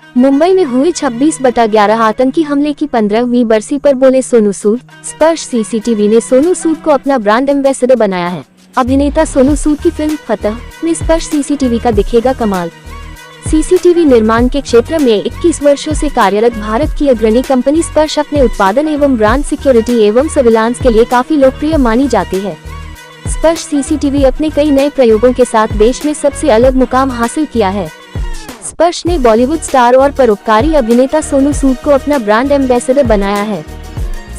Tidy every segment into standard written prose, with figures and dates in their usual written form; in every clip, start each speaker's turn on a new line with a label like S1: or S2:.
S1: मुंबई में हुए 26/11 आतंकी हमले की 15वीं बरसी पर बोले सोनू सूद। स्पर्श सीसीटीवी ने सोनू सूद को अपना ब्रांड एम्बेसडर बनाया है। अभिनेता सोनू सूद की फिल्म फतह में स्पर्श सीसीटीवी का दिखेगा कमाल। सीसीटीवी निर्माण के क्षेत्र में 21 वर्षों से कार्यरत भारत की अग्रणी कंपनी स्पर्श अपने उत्पादन एवं ब्रांड सिक्योरिटी एवं सर्विलांस के लिए काफी लोकप्रिय मानी जाती है। स्पर्श सीसीटीवी अपने कई नए प्रयोगों के साथ देश में सबसे अलग मुकाम हासिल किया है। स्पर्श ने बॉलीवुड स्टार और परोपकारी अभिनेता सोनू सूद को अपना ब्रांड एम्बेसडर बनाया है।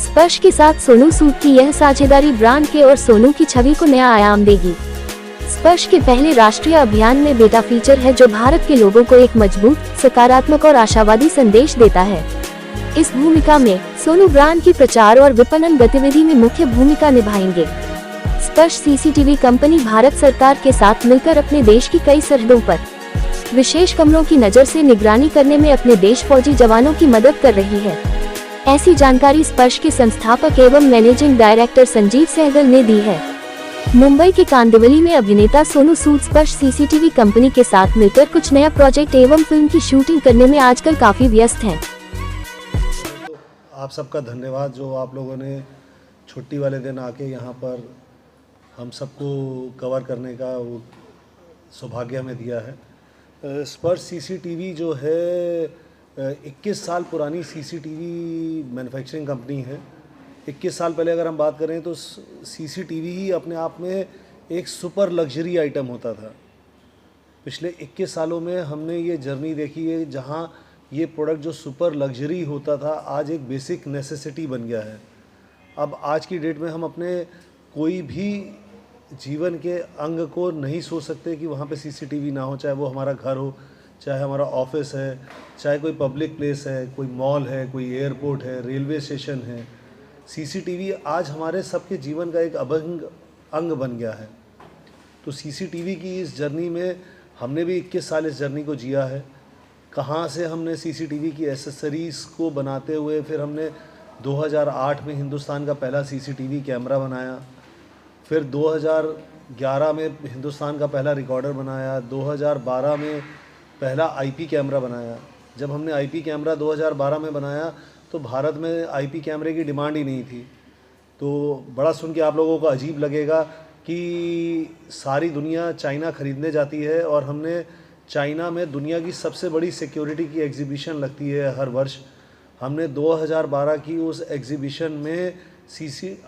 S1: स्पर्श के साथ सोनू सूद की यह साझेदारी ब्रांड के और सोनू की छवि को नया आयाम देगी। स्पर्श के पहले राष्ट्रीय अभियान में बेटा फीचर है जो भारत के लोगों को एक मजबूत, सकारात्मक और आशावादी संदेश देता है। इस भूमिका में सोनू ब्रांड की प्रचार और विपणन गतिविधि में मुख्य भूमिका निभाएंगे। स्पर्श सीसीटीवी कंपनी भारत सरकार के साथ मिलकर अपने देश की कई सरहदों पर विशेष कमरों की नजर से निगरानी करने में अपने देश फौजी जवानों की मदद कर रही है। ऐसी जानकारी स्पर्श के संस्थापक एवं मैनेजिंग डायरेक्टर संजीव सहगल ने दी है। मुंबई के कांदिवली में अभिनेता सोनू सूद स्पर्श सीसीटीवी कंपनी के साथ मिलकर कुछ नया प्रोजेक्ट एवं फिल्म की शूटिंग करने में आजकल काफी व्यस्त हैं।
S2: तो आप सबका धन्यवाद जो आप लोगों ने छुट्टी वाले दिन आके यहाँ पर हम सबको कवर करने का वो सौभाग्य हमें दिया है। स्पर्श सीसीटीवी जो है 21 साल पुरानी सीसीटीवी मैन्युफैक्चरिंग कंपनी है। 21 साल पहले अगर हम बात करें तो सीसीटीवी ही अपने आप में एक सुपर लग्जरी आइटम होता था। पिछले 21 सालों में हमने ये जर्नी देखी है जहाँ ये प्रोडक्ट जो सुपर लग्जरी होता था आज एक बेसिक नेसेसिटी बन गया है। अब आज की डेट में हम अपने कोई भी जीवन के अंग को नहीं सोच सकते कि वहाँ पे सीसीटीवी ना हो, चाहे वो हमारा घर हो, चाहे हमारा ऑफिस है, चाहे कोई पब्लिक प्लेस है, कोई मॉल है, कोई एयरपोर्ट है, रेलवे स्टेशन है। सीसीटीवी आज हमारे सबके जीवन का एक अभिन्न अंग बन गया है। तो सीसीटीवी की इस जर्नी में हमने भी 21 साल इस जर्नी को जिया है। कहाँ से हमने सीसीटीवी की एसेसरीज़ को बनाते हुए फिर हमने 2008 में हिंदुस्तान का पहला सीसीटीवी कैमरा बनाया, फिर 2011 में हिंदुस्तान का पहला रिकॉर्डर बनाया, 2012 में पहला आईपी कैमरा बनाया। जब हमने आईपी कैमरा 2012 में बनाया तो भारत में आईपी कैमरे की डिमांड ही नहीं थी। तो बड़ा सुन के आप लोगों को अजीब लगेगा कि सारी दुनिया चाइना ख़रीदने जाती है और हमने चाइना में दुनिया की सबसे बड़ी सिक्योरिटी की एग्जीबिशन लगती है हर वर्ष। हमने 2012 की उस एग्जीबिशन में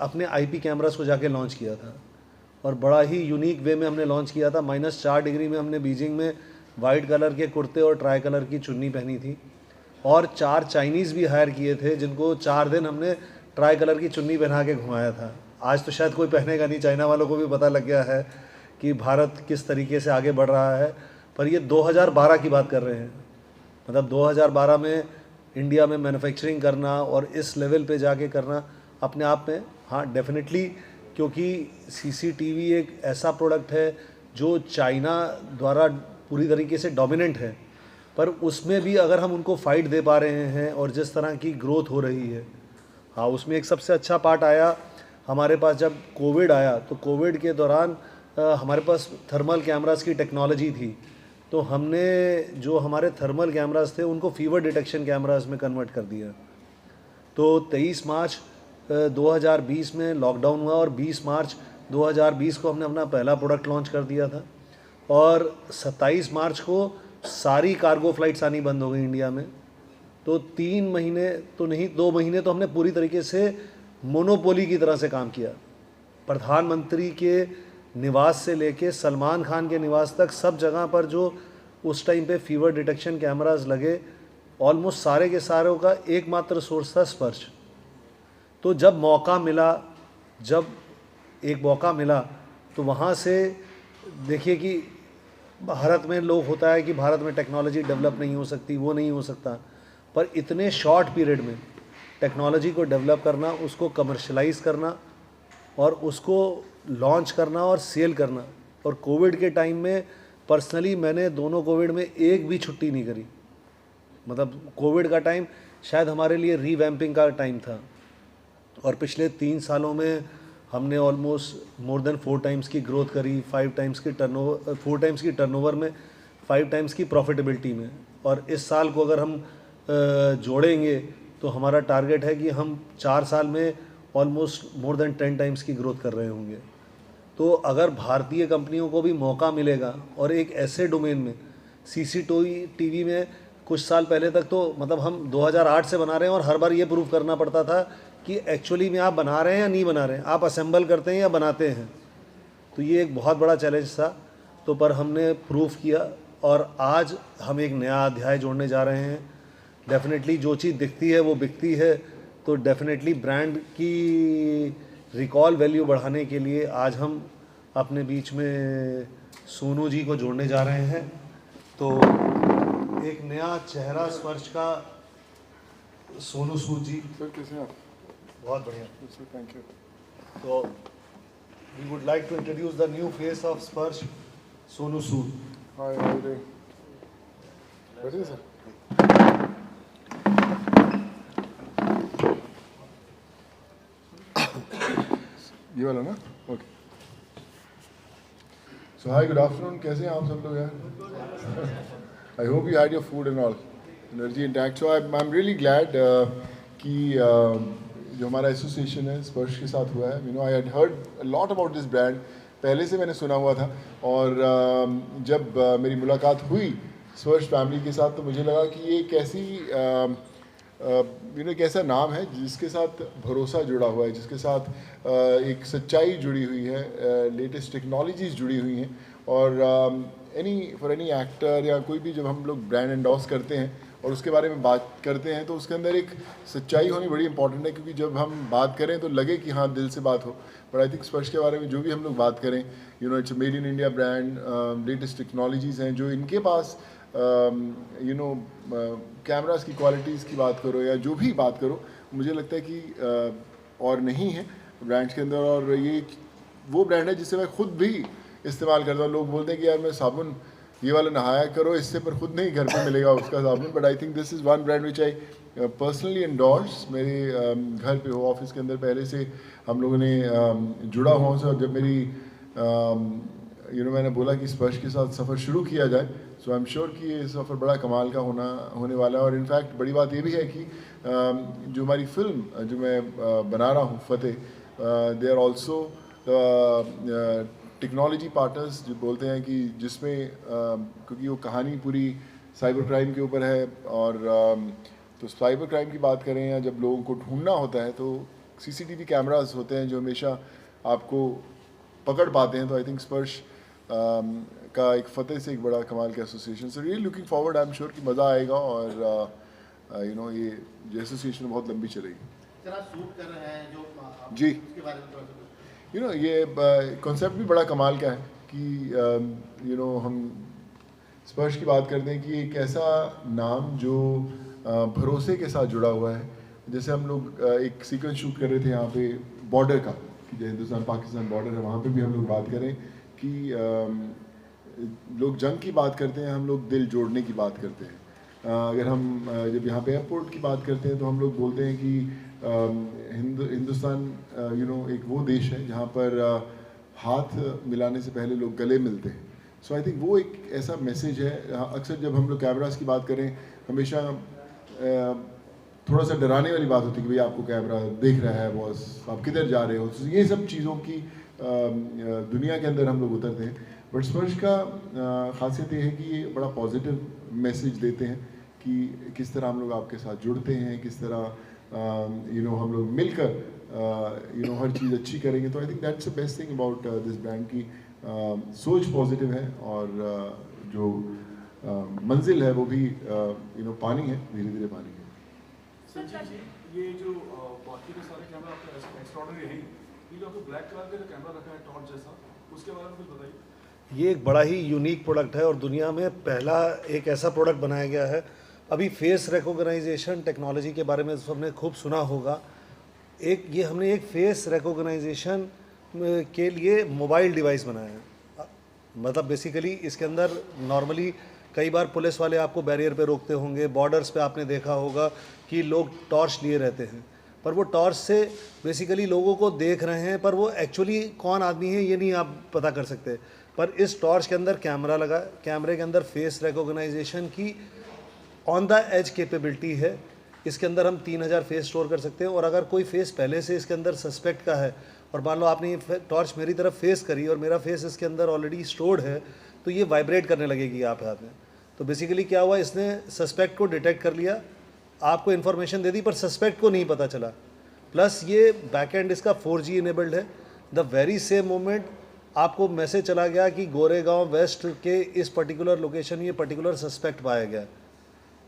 S2: अपने आईपी कैमरास को जाके लॉन्च किया था और बड़ा ही यूनिक वे में हमने लॉन्च किया था। -4 डिग्री में हमने बीजिंग में वाइट कलर के कुर्ते और ट्राई कलर की चुन्नी पहनी थी और 4 चाइनीज़ भी हायर किए थे जिनको 4 दिन हमने ट्राई कलर की चुन्नी पहना के घुमाया था। आज तो शायद कोई पहनेगा नहीं, चाइना वालों को भी पता लग गया है कि भारत किस तरीके से आगे बढ़ रहा है। पर ये 2012 की बात कर रहे हैं, मतलब 2012 में इंडिया में मैन्युफैक्चरिंग करना और इस लेवल पे जाके करना अपने आप में हाँ डेफिनेटली, क्योंकि सीसीटीवी एक ऐसा प्रोडक्ट है जो चाइना द्वारा पूरी तरीके से डोमिनेंट है, पर उसमें भी अगर हम उनको फाइट दे पा रहे हैं और जिस तरह की ग्रोथ हो रही है, हाँ उसमें एक सबसे अच्छा पार्ट आया हमारे पास जब कोविड आया। तो कोविड के दौरान हमारे पास थर्मल कैमरास की टेक्नोलॉजी थी, तो हमने जो हमारे थर्मल कैमरास थे उनको फीवर डिटेक्शन कैमरास में कन्वर्ट कर दिया। तो 23 मार्च 2020 में लॉकडाउन हुआ और 20 मार्च 2020 को हमने अपना पहला प्रोडक्ट लॉन्च कर दिया था और 27 मार्च को सारी कार्गो फ्लाइट्स आनी बंद हो गई इंडिया में। तो 3 महीने तो नहीं, 2 महीने तो हमने पूरी तरीके से मोनोपोली की तरह से काम किया। प्रधानमंत्री के निवास से लेके सलमान खान के निवास तक सब जगह पर जो उस टाइम पे फीवर डिटेक्शन कैमरास लगे, ऑलमोस्ट सारे के सारों का एकमात्र सोर्स था स्पर्श। तो जब एक मौका मिला तो वहाँ से देखिए कि भारत में लोग होता है कि भारत में टेक्नोलॉजी डेवलप नहीं हो सकती, वो नहीं हो सकता, पर इतने शॉर्ट पीरियड में टेक्नोलॉजी को डेवलप करना, उसको कमर्शलाइज़ करना और उसको लॉन्च करना और सेल करना। और कोविड के टाइम में पर्सनली मैंने दोनों कोविड में एक भी छुट्टी नहीं करी। मतलब कोविड का टाइम शायद हमारे लिए रीवैम्पिंग का टाइम था और पिछले 3 सालों में हमने ऑलमोस्ट मोर देन 4 टाइम्स की ग्रोथ करी, 4 टाइम्स की टर्नओवर में, 5 टाइम्स की प्रॉफिटेबिलिटी में। और इस साल को अगर हम जोड़ेंगे तो हमारा टारगेट है कि हम 4 साल में ऑलमोस्ट मोर देन 10 टाइम्स की ग्रोथ कर रहे होंगे। तो अगर भारतीय कंपनियों को भी मौका मिलेगा और एक ऐसे डोमेन में सीसीटीवी में कुछ साल पहले तक तो मतलब हम 2008 से बना रहे हैं और हर बार ये प्रूव करना पड़ता था कि एक्चुअली में आप बना रहे हैं या नहीं बना रहे हैं, आप असेंबल करते हैं या बनाते हैं। तो ये एक बहुत बड़ा चैलेंज था, तो पर हमने प्रूव किया और आज हम एक नया अध्याय जोड़ने जा रहे हैं। डेफिनेटली जो चीज़ दिखती है वो बिकती है, तो डेफिनेटली ब्रांड की रिकॉल वैल्यू बढ़ाने के लिए आज हम अपने बीच में सोनू जी को जोड़ने जा रहे हैं। तो एक नया चेहरा स्पर्श का सोनू सूद जी।
S3: सर कैसे हैं आप?
S2: बहुत बढ़िया
S3: सर थैंक यू।
S2: तो we would like to introduce the new face of Sparsh, Sonu Sood.
S3: Hi howdy? बैठिए सर। ये वाला ना? Okay. So hi good afternoon, कैसे हैं आप सब लोग यार? I hope you had your food and all, energy intact. So I am really glad कि जो हमारा एसोसिएशन है स्पर्श के साथ हुआ है। You know I had heard a lot about this brand, पहले से मैंने सुना हुआ था और जब मेरी मुलाकात हुई स्पर्श फैमिली के साथ तो मुझे लगा कि ये एक ऐसी एक ऐसा नाम है जिसके साथ भरोसा जुड़ा हुआ है, जिसके साथ एक सच्चाई जुड़ी हुई है, लेटेस्ट टेक्नोलॉजीज जुड़ी हुई हैं। और फॉर एनी एक्टर या कोई भी जब हम लोग ब्रांड एंडोर्स करते हैं और उसके बारे में बात करते हैं तो उसके अंदर एक सच्चाई होनी बड़ी इंपॉर्टेंट है, क्योंकि जब हम बात करें तो लगे कि हाँ दिल से बात हो। बट आई थिंक स्पर्श के बारे में जो भी हम लोग बात करें, you know it's made in India brand, latest technologies हैं जो इनके पास, कैमरास की क्वालिटीज़ की बात करो या जो भी बात करो, मुझे लगता है कि और नहीं है ब्रांड्स के अंदर। और ये वो ब्रांड है जिसे मैं खुद भी इस्तेमाल करता हूँ। लोग बोलते हैं कि यार मैं साबुन ये वाला नहाया करो इससे, पर खुद नहीं घर पे मिलेगा उसका साबुन। But I think this is one brand which I personally endorse. मेरे घर पे हो, ऑफिस के अंदर पहले से हम लोगों ने जुड़ा हुआ उनसे, और जब मेरी मैंने बोला कि स्पर्श के साथ सफ़र शुरू किया जाए, सो आई एम श्योर कि ये सफ़र बड़ा कमाल का होने वाला है। और इनफैक्ट बड़ी बात ये भी है कि जो हमारी फिल्म जो मैं बना रहा हूँ Fateh, they are also technology partners, जो बोलते हैं कि जिसमें क्योंकि वो कहानी पूरी साइबर क्राइम के ऊपर है। और तो साइबर क्राइम की बात करें या जब लोगों को ढूंढना होता है तो सीसीटीवी कैमरास होते हैं जो हमेशा आपको पकड़ पाते हैं। तो आई थिंक स्पर्श का एक फतेह से एक बड़ा कमाल का association. So really looking forward, I am sure कि मज़ा आएगा और ये जो एसोसिएशन बहुत लंबी चलेगी।
S4: शूट कर रहे हैं जो
S3: जी,
S4: उसके बारे में थोड़ा सा
S3: ये कॉन्सेप्ट भी बड़ा कमाल का है कि हम स्पर्श की बात करते हैं कि एक ऐसा नाम जो भरोसे के साथ जुड़ा हुआ है। जैसे हम लोग एक सीक्वेंस शूट कर रहे थे यहाँ पे बॉर्डर का, कि जो हिंदुस्तान पाकिस्तान बॉर्डर है, वहाँ पे भी हम लोग बात करें कि लोग जंग की बात करते हैं, हम लोग दिल जोड़ने की बात करते हैं। अगर हम जब यहाँ पे एयरपोर्ट की बात करते हैं तो हम लोग बोलते हैं कि हिंदुस्तान एक वो देश है जहाँ पर हाथ मिलाने से पहले लोग गले मिलते हैं। सो आई थिंक वो एक ऐसा मैसेज है। अक्सर जब हम लोग कैमरास की बात करें, हमेशा थोड़ा सा डराने वाली बात होती है कि भाई आपको कैमरा देख रहा है, बॉस आप किधर जा रहे हो। तो ये सब चीज़ों की दुनिया के अंदर हम लोग उतरते हैं। बट स्पर्श का खासियत ये है कि ये बड़ा पॉजिटिव मैसेज देते हैं कि किस तरह हम लोग आपके साथ जुड़ते हैं, किस तरह हम लोग मिलकर हर चीज़ अच्छी करेंगे। तो I think that's the best thing about this brand की सोच पॉजिटिव है और जो मंजिल है वो भी पानी है, धीरे धीरे पानी है।
S5: संजीव जी, ये जो बाकी के सारे कैमरा आपके एक्स्ट्राऑर्डिनरी है, ये जो आपको ब्लैक कलर का जो कैमरा रखा है टॉर्च जैसा, उसके बारे में कुछ बताइए।
S2: ये एक बड़ा ही यूनिक प्रोडक्ट है और दुनिया में पहला एक ऐसा प्रोडक्ट बनाया गया है। अभी फेस रिकॉग्नाइजेशन टेक्नोलॉजी के बारे में सबने खूब सुना होगा। हमने एक फेस रिकॉग्नाइजेशन के लिए मोबाइल डिवाइस बनाया है। मतलब बेसिकली इसके अंदर नॉर्मली कई बार पुलिस वाले आपको बैरियर पे रोकते होंगे, बॉर्डर्स पे आपने देखा होगा कि लोग टॉर्च लिए रहते हैं, पर वो टॉर्च से बेसिकली लोगों को देख रहे हैं, पर वो एक्चुअली कौन आदमी है ये नहीं आप पता कर सकते। पर इस टॉर्च के अंदर कैमरा लगा, कैमरे के अंदर फेस रिकॉग्नाइजेशन की ऑन द एज कैपेबिलिटी है। इसके अंदर हम 3000 फेस स्टोर कर सकते हैं, और अगर कोई फेस पहले से इसके अंदर सस्पेक्ट का है और मान लो आपने ये टॉर्च मेरी तरफ फेस करी और मेरा फेस इसके अंदर ऑलरेडी स्टोर्ड है, तो ये वाइब्रेट करने लगेगी आप हाथ में। तो बेसिकली क्या हुआ, इसने सस्पेक्ट को डिटेक्ट कर लिया, आपको इन्फॉर्मेशन दे दी, पर सस्पेक्ट को नहीं पता चला। प्लस ये बैकएंड इसका 4G इनेबल्ड है। द वेरी सेम मोमेंट आपको मैसेज चला गया कि गोरेगांव वेस्ट के इस पर्टिकुलर लोकेशन ये पर्टिकुलर सस्पेक्ट पाया गया,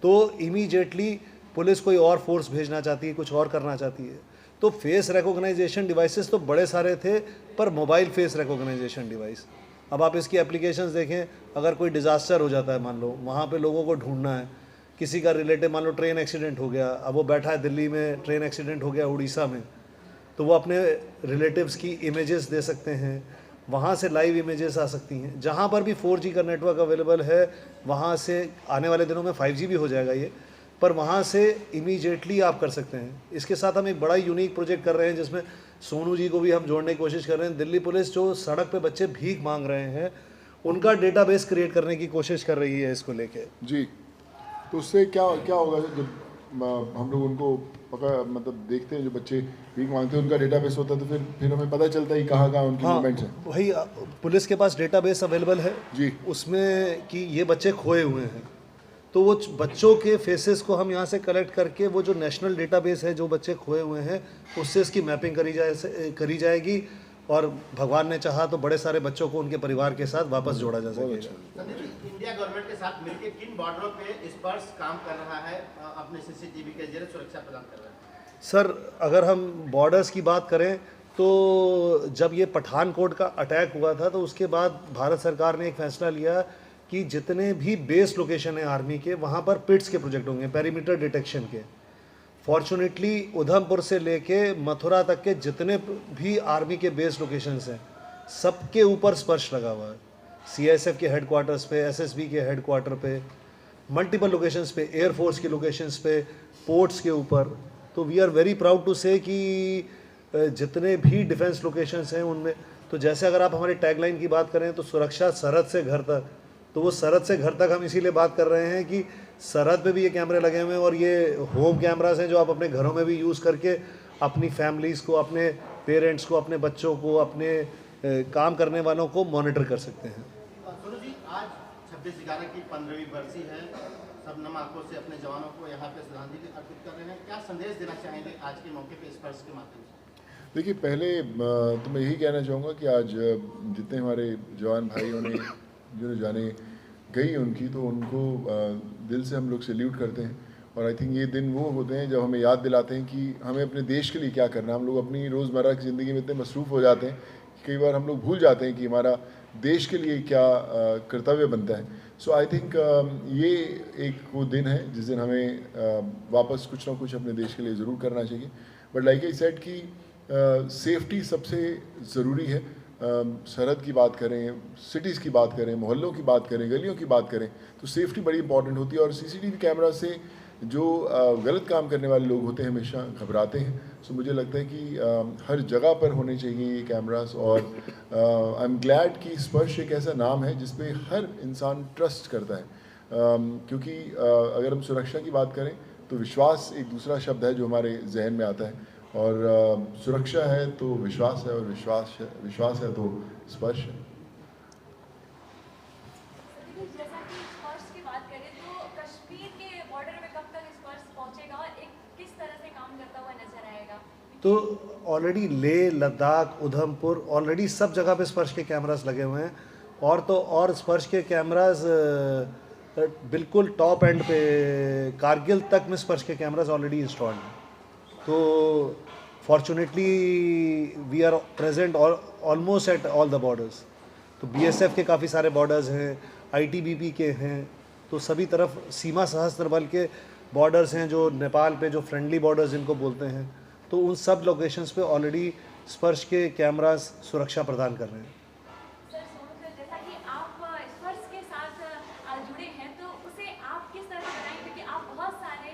S2: तो इमीडिएटली पुलिस कोई और फोर्स भेजना चाहती है, कुछ और करना चाहती है। तो फेस रिकॉग्नाइजेशन डिवाइसेस तो बड़े सारे थे, पर मोबाइल फेस रिकॉग्नाइजेशन डिवाइस, अब आप इसकी एप्लीकेशंस देखें, अगर कोई डिज़ास्टर हो जाता है, मान लो वहाँ पे लोगों को ढूंढना है, किसी का रिलेटिव मान लो ट्रेन एक्सीडेंट हो गया, अब वो बैठा है दिल्ली में, ट्रेन एक्सीडेंट हो गया उड़ीसा में, तो वो अपने रिलेटिव्स की इमेजेस दे सकते हैं, वहाँ से लाइव इमेजेस आ सकती हैं। जहाँ पर भी 4G का नेटवर्क अवेलेबल है, वहाँ से आने वाले दिनों में 5G भी हो जाएगा ये, पर वहाँ से इमीडिएटली आप कर सकते हैं। इसके साथ हम एक बड़ा यूनिक प्रोजेक्ट कर रहे हैं, जिसमें सोनू जी को भी हम जोड़ने की कोशिश कर रहे हैं। दिल्ली पुलिस जो सड़क पे बच्चे भीख मांग रहे हैं, उनका डेटाबेस क्रिएट करने की कोशिश कर रही है इसको लेके।
S3: जी, तो उससे क्या क्या होगा जब हम लोग उनको मतलब देखते हैं, जो बच्चे भीख मांगते हैं, उनका डेटाबेस होता है, तो फिर हमें पता चलता है कि कहाँ उनकी मूवमेंट्स हैं।
S2: वही पुलिस के पास डेटाबेस अवेलेबल है
S3: जी,
S2: उसमें कि ये बच्चे खोए हुए हैं, तो वो बच्चों के फेसेस को हम यहाँ से कलेक्ट करके वो जो नेशनल डेटाबेस है जो बच्चे खोए हुए हैं, उससे इसकी मैपिंग करी जाएगी, और भगवान ने चाहा तो बड़े सारे बच्चों को उनके परिवार के साथ वापस जोड़ा जा सकेगा।
S4: संदीप जी, इंडिया गवर्नमेंट के साथ मिलकर किन बॉर्डरों पे स्पर्श काम कर रहा है, अपने CCTV के जरिए सुरक्षा प्रदान कर रहा है?
S2: सर, अगर हम बॉर्डर्स की बात करें तो जब ये पठानकोट का अटैक हुआ था, तो उसके बाद भारत सरकार ने एक फैसला लिया कि जितने भी बेस लोकेशन है आर्मी के, वहाँ पर पिट्स के प्रोजेक्ट होंगे, पेरीमीटर डिटेक्शन के। फॉर्चुनेटली उधमपुर से लेके मथुरा तक के जितने भी आर्मी के बेस लोकेशंस हैं, सबके ऊपर स्पर्श लगा हुआ है। CISF के हेडक्वार्टर्स पे, SSB के हेडक्वार्टर पे, मल्टीपल लोकेशंस पे, एयरफोर्स के लोकेशंस पे, पोर्ट्स के ऊपर। तो we are very proud to say कि जितने भी डिफेंस लोकेशंस हैं उनमें, तो जैसे अगर आप हमारी टैगलाइन की बात करें तो सुरक्षा सरहद से घर तक, तो वो सरहद से घर तक हम इसीलिए बात कर रहे हैं कि सरहद पे भी ये कैमरे लगे हुए हैं, और ये होम कैमरास हैं जो आप अपने घरों में भी यूज़ करके अपनी फैमिलीज़ को, अपने पेरेंट्स को, अपने बच्चों को, अपने काम करने वालों को मॉनिटर कर सकते हैं।
S4: सोनू जी, आज 26/11 की 15वीं बरसी है, सब नम आंखों से अपने जवानों को यहाँ पे श्रद्धांजलि अर्पित कर रहे हैं, क्या संदेश देना चाहेंगे आज के मौके पे स्पर्श के माध्यम से?
S3: देखिए, पहले तो मैं यही कहना चाहूँगा कि आज जितने हमारे जवान भाइयों ने जो जाने गई उनकी, तो उनको दिल से हम लोग सैल्यूट करते हैं। और आई थिंक ये दिन वो होते हैं जब हमें याद दिलाते हैं कि हमें अपने देश के लिए क्या करना है। हम लोग अपनी रोज़मर्रा की ज़िंदगी में इतने मसरूफ़ हो जाते हैं कि कई बार हम लोग भूल जाते हैं कि हमारा देश के लिए क्या कर्तव्य बनता है। सो आई थिंक ये एक वो दिन है जिस दिन हमें वापस कुछ ना कुछ अपने देश के लिए ज़रूर करना चाहिए। बट लाइक आई सेड कि सेफ्टी सबसे ज़रूरी है। सरहद की बात करें, सिटीज़ की बात करें, मोहल्लों की बात करें, गलियों की बात करें, तो सेफ्टी बड़ी इंपॉर्टेंट होती है। और CCTV कैमरा से जो गलत काम करने वाले लोग होते हैं हमेशा घबराते हैं। सो मुझे लगता है कि हर जगह पर होने चाहिए ये कैमरास। और आई एम ग्लैड कि स्पर्श एक ऐसा नाम है जिस पे हर इंसान ट्रस्ट करता है, क्योंकि अगर हम सुरक्षा की बात करें तो विश्वास एक दूसरा शब्द है जो हमारे जहन में आता है। और सुरक्षा है तो विश्वास है, और विश्वास है तो स्पर्श है।
S6: जैसा कि स्पर्श की बात करें तो कश्मीर के बॉर्डर में कब तक स्पर्श पहुंचेगा और एक किस तरह से काम करता हुआ नजर आएगा?
S2: तो ऑलरेडी लेह, लद्दाख, उधमपुर, ऑलरेडी सब जगह पे स्पर्श के कैमरास लगे हुए हैं। और तो और स्पर्श के कैमरास बिल्कुल टॉप एंड पे, कारगिल तक में स्पर्श के कैमरास ऑलरेडी इंस्टॉल्ड हैं। तो fortunately we are present almost at all the borders. तो BSF के काफ़ी सारे बॉर्डर्स हैं, ITBP के हैं, तो सभी तरफ सीमा सशस्त्र बल के बॉर्डर्स हैं जो नेपाल पे, जो फ्रेंडली बॉर्डर्स जिनको बोलते हैं, तो उन सब लोकेशंस पे ऑलरेडी स्पर्श के कैमरास सुरक्षा प्रदान कर रहे हैं।
S6: सर, सोनू सर, जैसा कि आप स्पर्श के साथ जुड़े हैं तो उसे आप किस तरह से बनाएंगे, क्योंकि आप बहुत सारे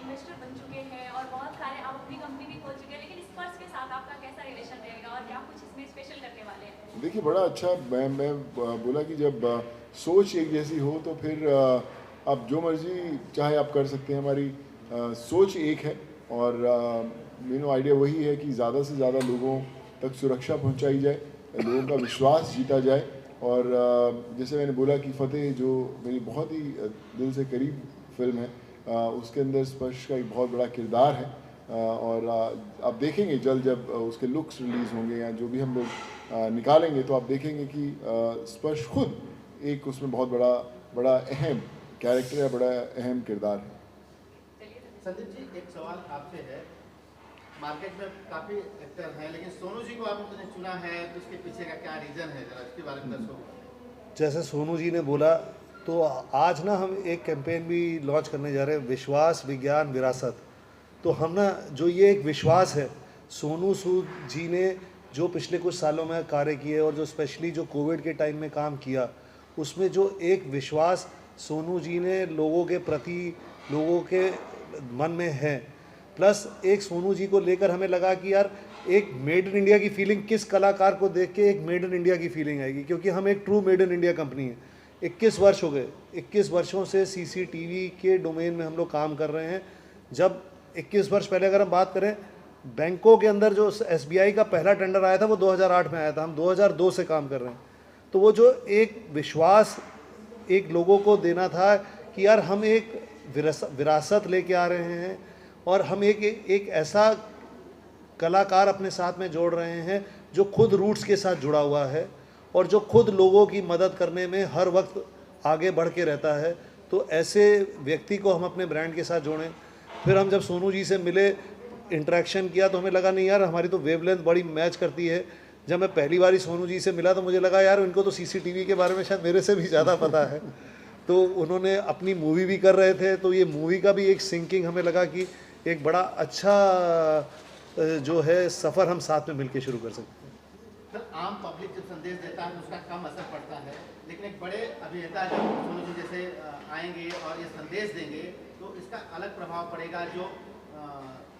S6: इन्वेस्टर बन चुके हैं और बहुत सारे आप अपनी कंपनी भी खोल चुके हैं, लेकिन स्पर्श के साथ आपका कैसा रिलेशन रहेगा और क्या कुछ इसमें स्पेशल करने वाले हैं?
S3: देखिए, बड़ा अच्छा मैं बोला कि जब सोच एक जैसी हो तो फिर आप जो मर्जी चाहे आप कर सकते हैं। हमारी सोच एक है और आइडिया वही है कि ज़्यादा से ज़्यादा लोगों तक सुरक्षा पहुंचाई जाए, लोगों का विश्वास जीता जाए। और जैसे मैंने बोला कि फतेह जो मेरी बहुत ही दिल से करीब फिल्म है, उसके अंदर स्पर्श का एक बहुत बड़ा किरदार है। और आप देखेंगे जल्द जब उसके लुक्स रिलीज़ होंगे या जो भी हम लोग निकालेंगे तो आप देखेंगे कि स्पर्श खुद एक उसमें बहुत बड़ा अहम कैरेक्टर है, बड़ा अहम किरदार है।
S4: संदीप जी, एक सवाल आपसे है। मार्केट में काफ़ी एक्टर हैं, लेकिन सोनू जी को आपने चुना है, तो उसके पीछे का क्या रीज़न है, जरा इसके बारे में दर्शकों।
S2: जैसे सोनू जी ने बोला, तो आज ना हम एक कैंपेन भी लॉन्च करने जा रहे हैं, विश्वास विज्ञान विरासत। तो हम ना जो ये एक विश्वास है, सोनू सूद जी ने जो पिछले कुछ सालों में कार्य किए और जो स्पेशली जो कोविड के टाइम में काम किया, उसमें जो एक विश्वास सोनू जी ने लोगों के प्रति, लोगों के मन में है, प्लस एक सोनू जी को लेकर हमें लगा कि यार एक मेड इन इंडिया की फीलिंग किस कलाकार को देख के एक मेड इन इंडिया की फीलिंग आएगी, क्योंकि हम एक true made in India company है। 21 वर्ष हो गए, 21 वर्षों से सीसीटीवी के डोमेन में हम लोग काम कर रहे हैं। जब 21 वर्ष पहले अगर हम बात करें, बैंकों के अंदर जो SBI का पहला टेंडर आया था वो 2008 में आया था, हम 2002 से काम कर रहे हैं। तो वो जो एक विश्वास एक लोगों को देना था कि यार हम एक विरासत लेके आ रहे हैं और हम एक ऐसा कलाकार अपने साथ में जोड़ रहे हैं जो खुद रूट्स के साथ जुड़ा हुआ है और जो खुद लोगों की मदद करने में हर वक्त आगे बढ़ के रहता है। तो ऐसे व्यक्ति को हम अपने ब्रांड के साथ जोड़ें। फिर हम जब सोनू जी से मिले, इंटरेक्शन किया, तो हमें लगा नहीं यार हमारी तो वेवलेंथ बड़ी मैच करती है। जब मैं पहली बार सोनू जी से मिला तो मुझे लगा यार इनको तो सीसीटीवी के बारे में शायद मेरे से भी ज़्यादा पता है। तो उन्होंने अपनी मूवी भी कर रहे थे, तो ये मूवी का भी एक सिंकिंग हमें लगा कि एक बड़ा अच्छा जो है सफ़र हम साथ में मिलके शुरू कर सकते हैं।
S4: सर, आम पब्लिक जब संदेश देता है तो उसका कम असर पड़ता है, लेकिन एक बड़े अभिनेता जब सोनू जी जैसे आएंगे और ये संदेश देंगे तो इसका अलग प्रभाव पड़ेगा। जो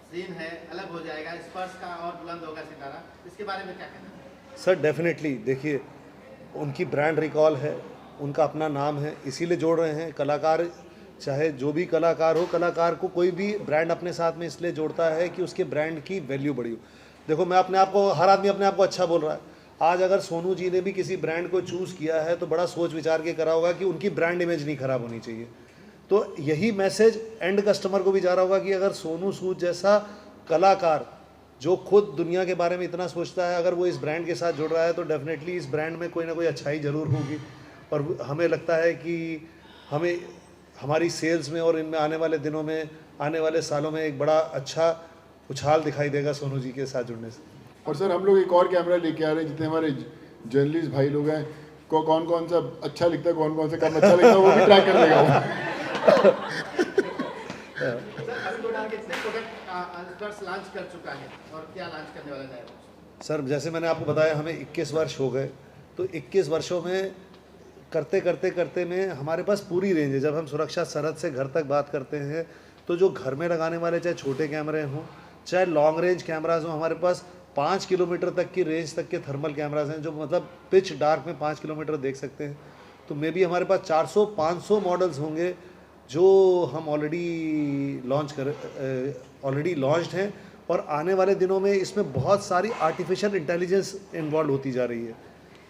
S4: सीन है अलग हो जाएगा, स्पर्श का और बुलंद होगा सितारा। इसके बारे में क्या कहना है?
S2: सर डेफिनेटली, देखिए उनकी ब्रांड रिकॉल है, उनका अपना नाम है, इसीलिए जोड़ रहे हैं। कलाकार चाहे जो भी कलाकार हो, कलाकार को कोई भी ब्रांड अपने साथ में इसलिए जोड़ता है कि उसके ब्रांड की वैल्यू बढ़ी हो। देखो मैं अपने आप को, हर आदमी अपने आप को अच्छा बोल रहा है। आज अगर सोनू जी ने भी किसी ब्रांड को चूज़ किया है तो बड़ा सोच विचार के करा होगा कि उनकी ब्रांड इमेज नहीं ख़राब होनी चाहिए। तो यही मैसेज एंड कस्टमर को भी जा रहा होगा कि अगर सोनू सूद जैसा कलाकार जो खुद दुनिया के बारे में इतना सोचता है, अगर वो इस ब्रांड के साथ जुड़ रहा है तो डेफिनेटली इस ब्रांड में कोई ना कोई अच्छाई ज़रूर होगी। और हमें लगता है कि हमें हमारी सेल्स में और इनमें आने वाले दिनों में, आने वाले सालों में एक बड़ा अच्छा उछाल दिखाई देगा सोनू जी के साथ जुड़ने से।
S3: और सर हम लोग एक और कैमरा लेके आ रहे हैं, जितने हमारे जर्नलिस्ट भाई लोग हैं को कौन कौन सा अच्छा लिखता है, कौन कौन सा कम अच्छा लिखता है, वो भी ट्राई कर लेगा।
S4: लॉन्च कर चुका है और क्या लॉन्च करने वाला है?
S2: सर जैसे मैंने आपको बताया, हमें 21 वर्ष हो गए, तो 21 वर्षों में करते में हमारे पास पूरी रेंज है। जब हम सुरक्षा सरहद से घर तक बात करते हैं तो जो घर में लगाने वाले चाहे छोटे कैमरे हों, चाहे लॉन्ग रेंज कैमराज हों, हमारे पास 5 किलोमीटर तक की रेंज तक के थर्मल कैमराज हैं जो मतलब पिच डार्क में 5 किलोमीटर देख सकते हैं। तो मे बी हमारे पास 400-500 मॉडल्स होंगे जो हम ऑलरेडी लॉन्च्ड हैं। और आने वाले दिनों में इसमें बहुत सारी आर्टिफिशियल इंटेलिजेंस इन्वॉल्व होती जा रही है।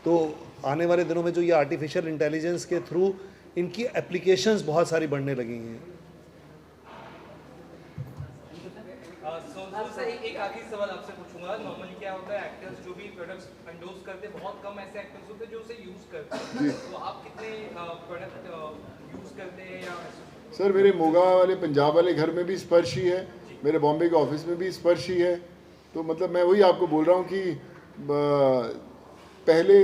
S2: तो आने वाले दिनों में जो ये आर्टिफिशियल इंटेलिजेंस के थ्रू इनकी एप्लीकेशंस बहुत सारी बढ़ने लगी हैं।
S7: सर एक आखिरी सवाल आपसे पूछूंगा। नॉर्मली क्या होता है, एक्टर्स जो भी प्रोडक्ट्स एंडोर्स करते हैं, बहुत कम ऐसे एक्टर्स होते हैं जो उसे यूज़ करते हैं। तो आप कितने प्रोडक्ट यूज़ करते हैं? या
S3: सर मेरे मोगा वाले पंजाब वाले घर में भी स्पर्श ही है, मेरे बॉम्बे के ऑफिस में भी स्पर्श ही है। तो मतलब मैं वही आपको बोल रहा हूँ कि पहले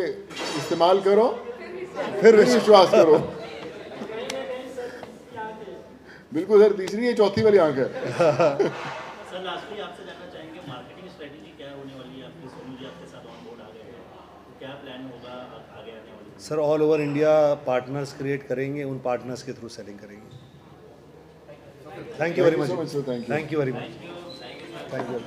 S3: इस्तेमाल करो फिर विश्वास करो। बिल्कुल सर, तीसरी है, चौथी वाली आंख है।
S8: सर लास्टली आपसे जानना चाहेंगे, मार्केटिंग स्ट्रेटजी क्या होने वाली है आपकी? सोनू जी आपके साथ ऑन बोर्ड आ गए हैं, तो क्या प्लान होगा आगे आने वाली?
S2: Sir all over India partners create करेंगे, उन पार्टनर्स के थ्रू सेलिंग करेंगे। Thank you very much.
S3: Thank you
S2: very much. Thank you.